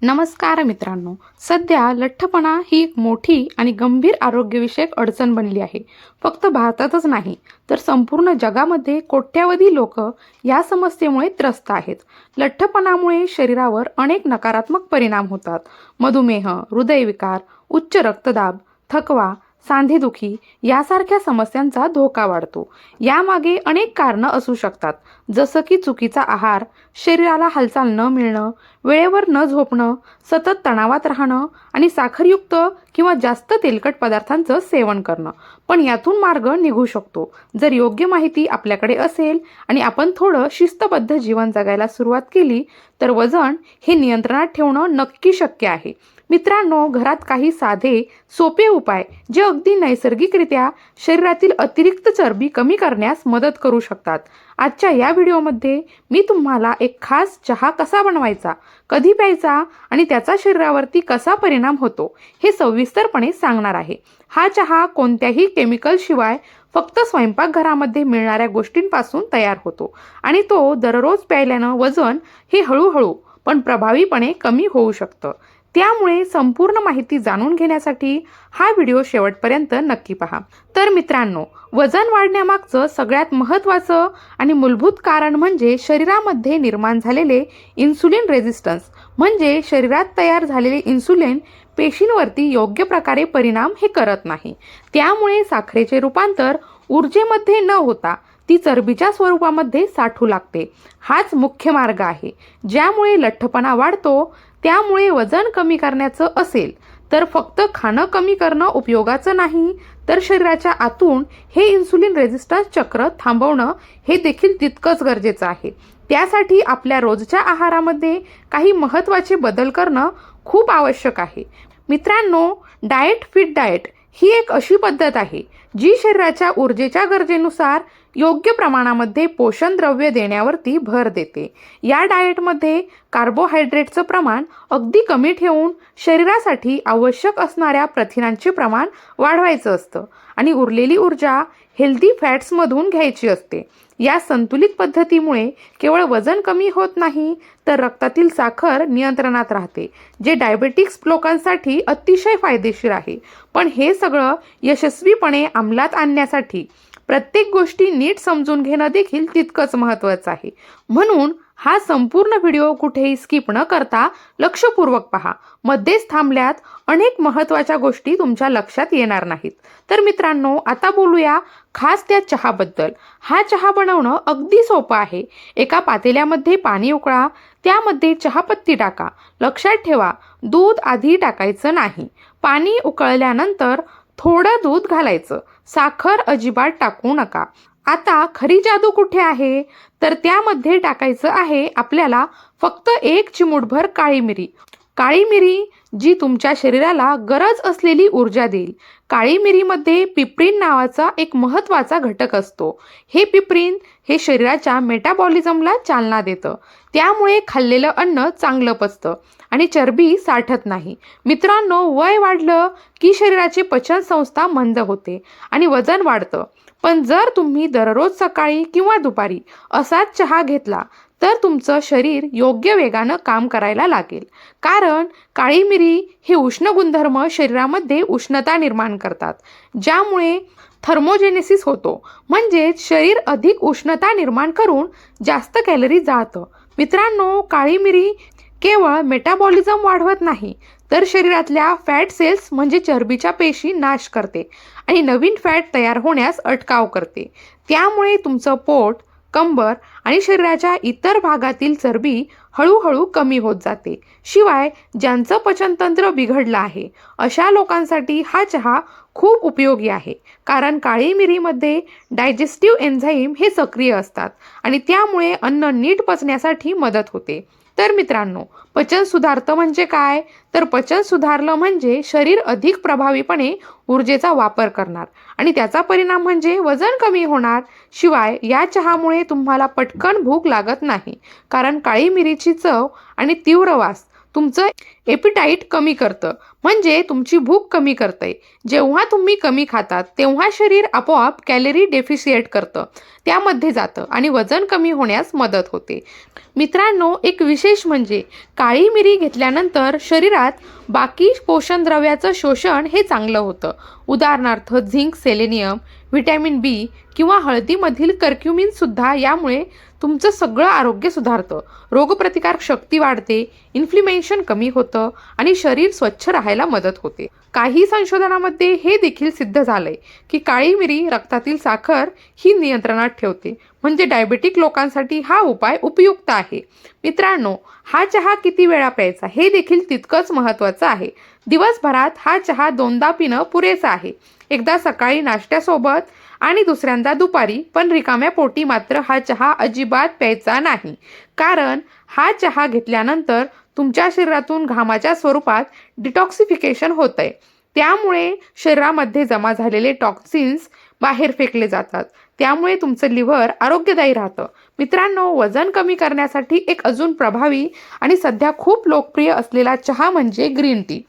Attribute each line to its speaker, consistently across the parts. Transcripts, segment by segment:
Speaker 1: नमस्कार मित्रांनो. सध्या लठ्ठपणा ही एक मोठी आणि गंभीर आरोग्यविषयक अडचण बनली आहे. फक्त भारतातच नाही तर संपूर्ण जगामध्ये कोट्यावधी लोक या समस्येमुळे त्रस्त आहेत. लठ्ठपणामुळे शरीरावर अनेक नकारात्मक परिणाम होतात. मधुमेह, हृदयविकार, उच्च रक्तदाब, थकवा, सांधेदुखी यासारख्या समस्यांचा धोका वाढतो. यामागे अनेक कारणं असू शकतात, जसं की चुकीचा आहार, शरीराला हालचाल न मिळणं, वेळेवर न झोपणं, सतत तणावात राहणं आणि साखरयुक्त किंवा जास्त तेलकट पदार्थांचं सेवन करणं. पण यातून मार्ग निघू शकतो जर योग्य माहिती आपल्याकडे असेल आणि आपण थोडं शिस्तबद्ध जीवन जगायला सुरुवात केली तर वजन हे नियंत्रणात ठेवणं नक्की शक्य आहे. मित्रांनो, घरात काही साधे सोपे उपाय जे अगदी नैसर्गिकरित्या शरीरातील अतिरिक्त चरबी कमी करण्यास मदत करू शकतात. आजच्या या व्हिडिओमध्ये मी तुम्हाला एक खास चहा कसा बनवायचा, कधी प्यायचा आणि त्याचा शरीरावरती कसा परिणाम होतो हे सविस्तरपणे सांगणार आहे. हा चहा कोणत्याही केमिकलशिवाय फक्त स्वयंपाकघरामध्ये मिळणाऱ्या गोष्टींपासून तयार होतो आणि तो दररोज प्यायल्यानं वजन हे हळूहळू पण प्रभावीपणे कमी होऊ शकतं. त्यामुळे संपूर्ण माहिती जाणून घेण्यासाठी हा व्हिडिओ शेवटपर्यंत नक्की पहा. तर मित्रांनो, वजन वाढण्यामागचं सगळ्यात महत्त्वाचं आणि मूलभूत कारण म्हणजे शरीरामध्ये निर्माण झालेले इन्सुलिन रेझिस्टन्स. म्हणजे शरीरात तयार झालेले इन्सुलिन पेशींवरती योग्य प्रकारे परिणाम हे करत नाही. त्यामुळे साखरेचे रूपांतर ऊर्जेमध्ये न होता ती चरबीच्या स्वरूपामध्ये साठू लागते. हाच मुख्य मार्ग आहे ज्यामुळे लठ्ठपणा वाढतो. त्यामुळे वजन कमी करण्याचं असेल तर फक्त खाणं कमी करणं उपयोगाचं नाही, तर शरीराच्या आतून हे इन्सुलिन रेझिस्टन्स चक्र थांबवणं हे देखील तितकंच गरजेचं आहे. त्यासाठी आपल्या रोजच्या आहारामध्ये काही महत्त्वाचे बदल करणं खूप आवश्यक आहे. मित्रांनो, डाएट फिट डाएट ही एक अशी पद्धत आहे जी शरीराच्या ऊर्जेच्या गरजेनुसार योग्य प्रमाणामध्ये पोषण द्रव्य देण्यावरती भर देते. या डाएटमध्ये कार्बोहायड्रेटचं प्रमाण अगदी कमी ठेवून शरीरासाठी आवश्यक असणाऱ्या प्रथिनांचे प्रमाण वाढवायचं असतं आणि उरलेली ऊर्जा हेल्दी फॅट्समधून घ्यायची असते. या संतुलित पद्धतीमुळे केवळ वजन कमी होत नाही तर रक्तातील साखर नियंत्रणात राहते, जे डायबेटिक्स लोकांसाठी अतिशय फायदेशीर आहे. पण हे सगळं यशस्वीपणे अंमलात आणण्यासाठी प्रत्येक गोष्टी नीट समजून घेणं देखील तितकंच महत्त्वाचं आहे. म्हणून हा संपूर्ण व्हिडिओ कुठेही स्किप न करता लक्षपूर्वक पहा. मध्येच थांबल्यात अनेक महत्त्वाच्या गोष्टी तुमच्या लक्षात येणार नाहीत. तर मित्रांनो, आता बोलूया खास त्या चहाबद्दल. हा चहा बनवणं अगदी सोपं आहे. एका पातेल्यामध्ये पाणी उकळा, त्यामध्ये चहापत्ती टाका. लक्षात ठेवा, दूध आधी टाकायचं नाही. पाणी उकळल्यानंतर थोडं दूध घालायचं, साखर अजिबात टाकू नका. आता खरी जादू कुठे आहे, तर त्यामध्ये टाकायचं आहे आपल्याला फक्त एक चिमूटभर काळी मिरी. काळी मिरी जी तुमच्या शरीराला गरज असलेली ऊर्जा देईल. काळी मिरीमध्ये पिप्रीन नावाचा एक महत्त्वाचा घटक असतो. हे पिप्रीन हे शरीराच्या मेटाबॉलिझमला चालना देतं. त्यामुळे खाल्लेलं अन्न चांगलं पचतं आणि चरबी साठत नाही. मित्रांनो, वय वाढलं की शरीराची पचनसंस्था मंद होते आणि वजन वाढतं. पण जर तुम्ही दररोज सकाळी किंवा दुपारी असाच चहा घेतला तर तुमचं शरीर योग्य वेगानं काम करायला लागेल. कारण काळी मिरी हे उष्ण गुणधर्म शरीरामध्ये उष्णता निर्माण करतात, ज्यामुळे थर्मोजेनेसिस होतो. म्हणजेच शरीर अधिक उष्णता निर्माण करून जास्त कॅलरी जाळतं. मित्रांनो, काळी मिरी केवळ मेटाबॉलिझम वाढवत नाही तर शरीरातल्या फॅट सेल्स म्हणजे चरबीच्या पेशी नाश करते आणि नवीन फॅट तयार होण्यास अटकाव करते. त्यामुळे तुमचं पोट, कंबर आणि शरीराच्या इतर भागातील चरबी हळूहळू कमी होत जाते. शिवाय ज्यांचं पचनतंत्र बिघडलं आहे अशा लोकांसाठी हा चहा खूप उपयोगी आहे. कारण काळी मिरीमध्ये डायजेस्टिव्ह एन्झाईम हे सक्रिय असतात आणि त्यामुळे अन्न नीट पचण्यासाठी मदत होते. तर मित्रांनो, पचन सुधारतं म्हणजे काय, तर पचन सुधारलं म्हणजे शरीर अधिक प्रभावीपणे ऊर्जेचा वापर करणार आणि त्याचा परिणाम म्हणजे वजन कमी होणार. शिवाय या चहामुळे तुम्हाला पटकन भूक लागत नाही, कारण काळी मिरीची चव आणि तीव्र वास तुमचं एपिटाईट कमी करतं, म्हणजे तुमची भूक कमी करतंय. जेव्हा तुम्ही कमी खातात तेव्हा शरीर आपोआप कॅलरी डेफिशिएट करतं, त्यामध्ये जातं आणि वजन कमी होण्यास मदत होते. मित्रांनो, एक विशेष म्हणजे काळी मिरी घेतल्यानंतर शरीरात बाकी पोषण द्रव्याचं शोषण हे चांगलं होतं. उदाहरणार्थ झिंक, सेलेनियम, व्हिटॅमिन बी किंवा हळदीमधील कर्क्युमिनसुद्धा यामुळे तुमचं सगळं आरोग्य सुधारतं. रोगप्रतिकारक शक्ती वाढते, इन्फ्लेमेशन कमी होतं आणि शरीर स्वच्छ राहायला मदत होते. काही संशोधनामध्ये हे देखील सिद्ध झालंय की काळी मिरी रक्तातील साखर ही नियंत्रणात ठेवते, म्हणजे डायबेटिक लोकांसाठी हा उपाय उपयुक्त आहे. मित्रांनो, हा चहा किती वेळा प्यायचा हे देखील तितकंच महत्त्वाचं आहे. दिवसभरात हा चहा 2दा पिणं पुरेसं आहे. एकदा सकाळी नाश्त्यासोबत आणि दुसऱ्यांदा दुपारी, पण रिकाम्या पोटी मात्र हा चहा अजिबात प्यायचा नाही. कारण हा चहा घेतल्यानंतर तुमच्या शरीरातून घामाच्या स्वरूपात डिटॉक्सिफिकेशन होतंय. त्यामुळे शरीरामध्ये जमा झालेले टॉक्सिन्स बाहेर फेकले जातात. त्यामुळे तुमचं लिव्हर आरोग्यदायी राहतं. मित्रांनो, वजन कमी करण्यासाठी एक अजून प्रभावी आणि सध्या खूप लोकप्रिय असलेला चहा म्हणजे ग्रीन टी.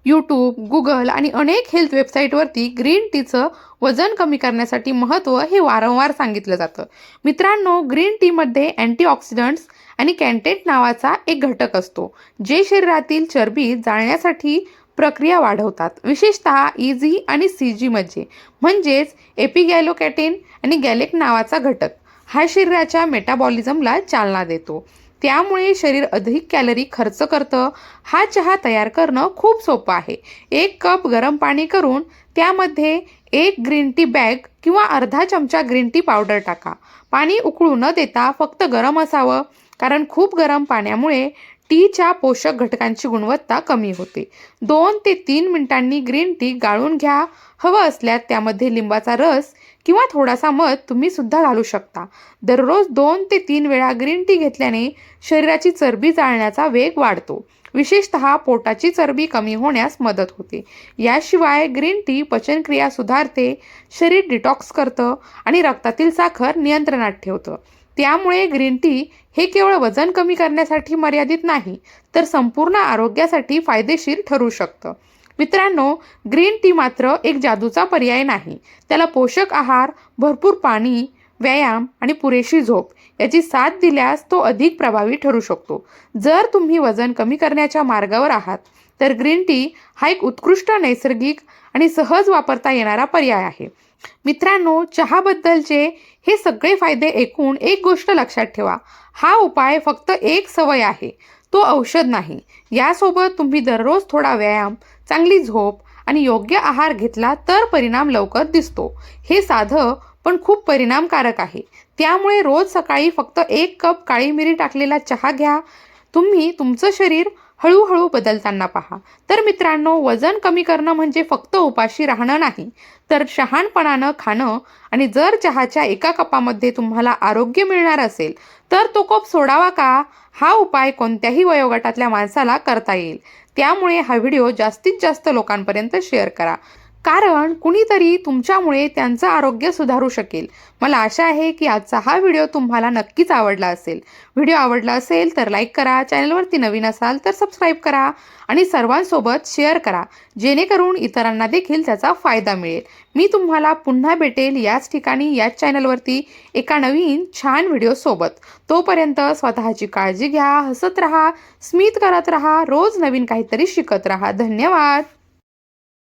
Speaker 1: यूट्यूब, गुगल आणि अनेक हेल्थ वेबसाईटवरती ग्रीन टीचं वजन कमी करण्यासाठी महत्त्व हे वारंवार सांगितलं जातं. मित्रांनो, ग्रीन टीमध्ये अँटीऑक्सिडंट्स आणि कॅन्टेट नावाचा एक घटक असतो, जे शरीरातील चरबी जाळण्यासाठी प्रक्रिया वाढवतात. विशेषतः EG आणि CG मध्ये, म्हणजेच एपिगॅलोकॅटिन आणि गॅलेक नावाचा घटक हा शरीराच्या मेटाबॉलिझमला चालना देतो. त्यामुळे शरीर अधिक कॅलरी खर्च करतं. हा चहा तयार करणं खूप सोपं आहे. 1 कप गरम पाणी करून त्यामध्ये 1 ग्रीन टी बॅग किंवा अर्धा चमचा ग्रीन टी पावडर टाका. पाणी उकळू न देता फक्त गरम असावं, कारण खूप गरम पाण्यामुळे टीच्या पोषक घटकांची गुणवत्ता कमी होते. 2 ते 3 मिनिटांनी ग्रीन टी गाळून घ्या. हवं असल्यास त्यामध्ये लिंबाचा रस किंवा थोडासा मध तुम्ही सुद्धा घालू शकता. दररोज 2 ते 3 वेळा ग्रीन टी घेतल्याने शरीराची चरबी जाळण्याचा वेग वाढतो. विशेषतः पोटाची चरबी कमी होण्यास मदत होते. याशिवाय ग्रीन टी पचनक्रिया सुधारते, शरीर डिटॉक्स करतं आणि रक्तातील साखर नियंत्रणात ठेवतं. त्यामुळे ग्रीन टी हे केवळ वजन कमी करण्यासाठी मर्यादित नाही, तर संपूर्ण आरोग्यासाठी फायदेशीर ठरू शकतं. मित्रांनो, ग्रीन टी मात्र एक जादूचा पर्याय नाही. त्याला पोषक आहार, भरपूर पाणी, व्यायाम आणि पुरेशी झोप याची साथ दिल्यास तो अधिक प्रभावी ठरू शकतो. जर तुम्ही वजन कमी करण्याच्या मार्गावर आहात, तर ग्रीन टी हा एक उत्कृष्ट, नैसर्गिक आणि सहज वापरता येणारा पर्याय आहे. मित्रांनो, चहाबद्दलचे हे सगळे फायदे ऐकून एक गोष्ट लक्षात ठेवा. हा उपाय फक्त एक सवय आहे, तो औषध नाही. यासोबत तुम्ही दररोज थोडा व्यायाम, चांगली झोप आणि योग्य आहार घेतला तर परिणाम लवकर दिसतो. हे साधं पण खूप परिणामकारक आहे. त्यामुळे रोज सकाळी फक्त 1 कप काळी मिरी टाकलेला चहा घ्या. तुम्ही तुमचं शरीर हळूहळू बदलताना पहा. तर मित्रांनो, वजन कमी करणं म्हणजे फक्त उपाशी राहणं नाही, तर शहाणपणानं खाणं. आणि जर चहाच्या 1 कपामध्ये तुम्हाला आरोग्य मिळणार असेल, तर तो कप सोडावा का? हा उपाय कोणत्याही वयोगटातल्या माणसाला करता येईल. त्यामुळे हा व्हिडिओ जास्तीत जास्त लोकांपर्यंत शेअर करा, कारण कुणीतरी तुमच्यामुळे त्यांचं आरोग्य सुधारू शकेल. मला आशा आहे की आजचा हा व्हिडिओ तुम्हाला नक्कीच आवडला असेल. व्हिडिओ आवडला असेल तर लाईक करा, चॅनलवरती नवीन असाल तर सबस्क्राईब करा आणि सर्वांसोबत शेअर करा, जेणेकरून इतरांना देखील त्याचा फायदा मिळेल. मी तुम्हाला पुन्हा भेटेल याच ठिकाणी, याच चॅनलवरती एका नवीन छान व्हिडिओसोबत. तोपर्यंत स्वतःची काळजी घ्या, हसत राहा, स्मित करत राहा, रोज नवीन काहीतरी शिकत राहा. धन्यवाद.